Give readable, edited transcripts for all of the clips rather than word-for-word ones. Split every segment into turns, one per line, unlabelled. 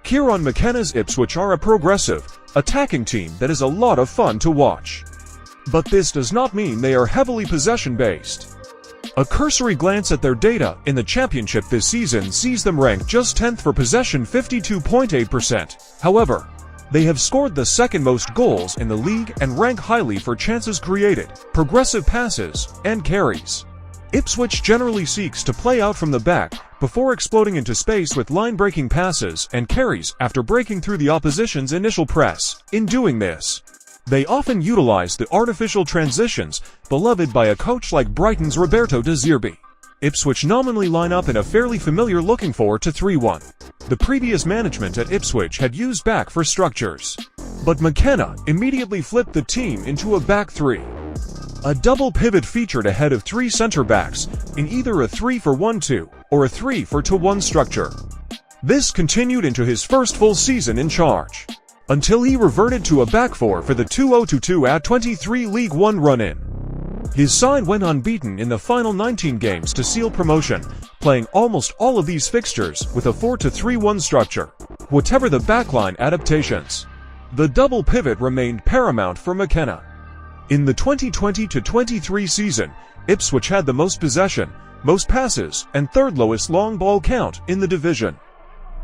Kieran McKenna's Ipswich are a progressive, attacking team that is a lot of fun to watch. But this does not mean they are heavily possession-based. A cursory glance at their data in the championship this season sees them ranked just 10th for possession, 52.8%. However, they have scored the second most goals in the league and rank highly for chances created, progressive passes, and carries. Ipswich generally seeks to play out from the back before exploding into space with line-breaking passes and carries after breaking through the opposition's initial press. In doing this, they often utilize the artificial transitions beloved by a coach like Brighton's Roberto De Zerbi. Ipswich nominally line up in a fairly familiar looking 4-2-3-1. The previous management at Ipswich had used back for structures, but McKenna immediately flipped the team into a back three. A double pivot featured ahead of three center-backs in either a 3-4-1-2 or a 3-4-2-1 structure. This continued into his first full season in charge, until he reverted to a back four for the 2-0-2-2 at 23 League One run-in. His side went unbeaten in the final 19 games to seal promotion, playing almost all of these fixtures with a 4-3-1 structure. Whatever the backline adaptations, the double pivot remained paramount for McKenna. In the 2020-23 season, Ipswich had the most possession, most passes, and third lowest long ball count in the division.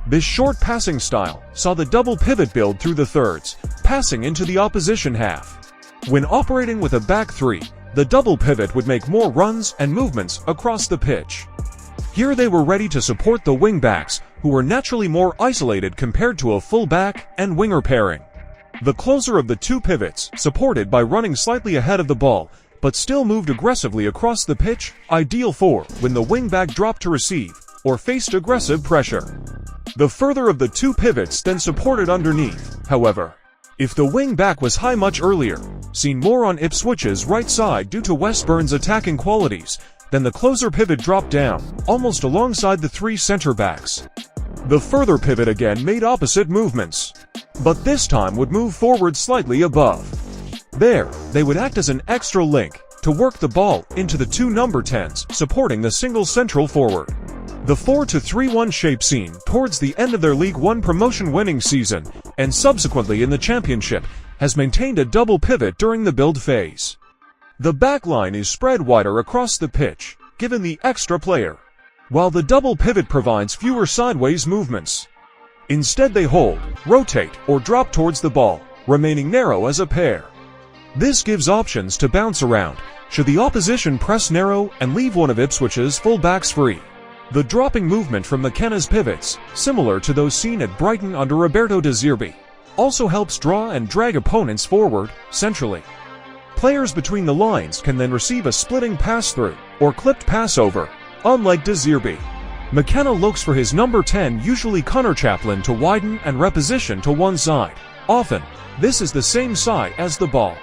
This short passing style saw the double pivot build through the thirds, passing into the opposition half. When operating with a back three, the double pivot would make more runs and movements across the pitch. Here they were ready to support the wing-backs, who were naturally more isolated compared to a full-back and winger pairing. The closer of the two pivots, supported by running slightly ahead of the ball, but still moved aggressively across the pitch, ideal for when the wing-back dropped to receive or faced aggressive pressure. The further of the two pivots then supported underneath, however. If the wing-back was high much earlier, seen more on Ipswich's right side due to Westburn's attacking qualities, then the closer pivot dropped down, almost alongside the three center-backs. The further pivot again made opposite movements, but this time would move forward slightly above. There, they would act as an extra link to work the ball into the two number 10s, supporting the single central forward. The 4-2-3-1 shape seen towards the end of their League One promotion-winning season, and subsequently in the Championship, has maintained a double pivot during the build phase. The backline is spread wider across the pitch, given the extra player, while the double pivot provides fewer sideways movements. Instead they hold, rotate, or drop towards the ball, remaining narrow as a pair. This gives options to bounce around, should the opposition press narrow and leave one of Ipswich's full-backs free. The dropping movement from McKenna's pivots, similar to those seen at Brighton under Roberto De Zerbi, also helps draw and drag opponents forward, centrally. Players between the lines can then receive a splitting pass-through, or clipped pass-over. Unlike De Zerbi, McKenna looks for his number 10, usually Connor Chaplin, to widen and reposition to one side. Often, this is the same side as the ball.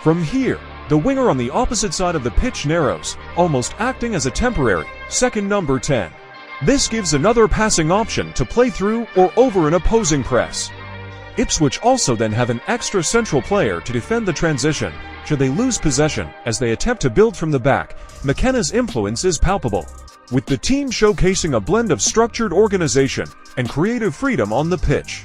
From here, the winger on the opposite side of the pitch narrows, almost acting as a temporary second number 10. This gives another passing option to play through or over an opposing press. Ipswich also then have an extra central player to defend the transition should they lose possession as they attempt to build from the back. McKenna's influence is palpable, with the team showcasing a blend of structured organization and creative freedom on the pitch.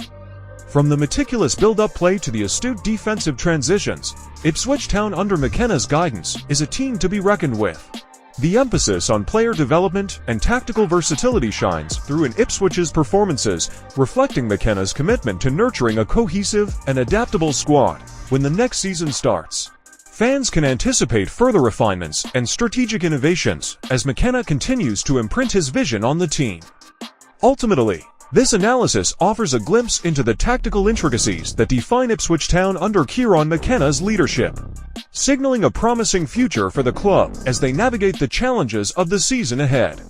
From the meticulous build-up play to the astute defensive transitions, Ipswich Town under McKenna's guidance is a team to be reckoned with. The emphasis on player development and tactical versatility shines through in Ipswich's performances, reflecting McKenna's commitment to nurturing a cohesive and adaptable squad. When the next season starts, fans can anticipate further refinements and strategic innovations as McKenna continues to imprint his vision on the team. Ultimately, this analysis offers a glimpse into the tactical intricacies that define Ipswich Town under Kieran McKenna's leadership, signaling a promising future for the club as they navigate the challenges of the season ahead.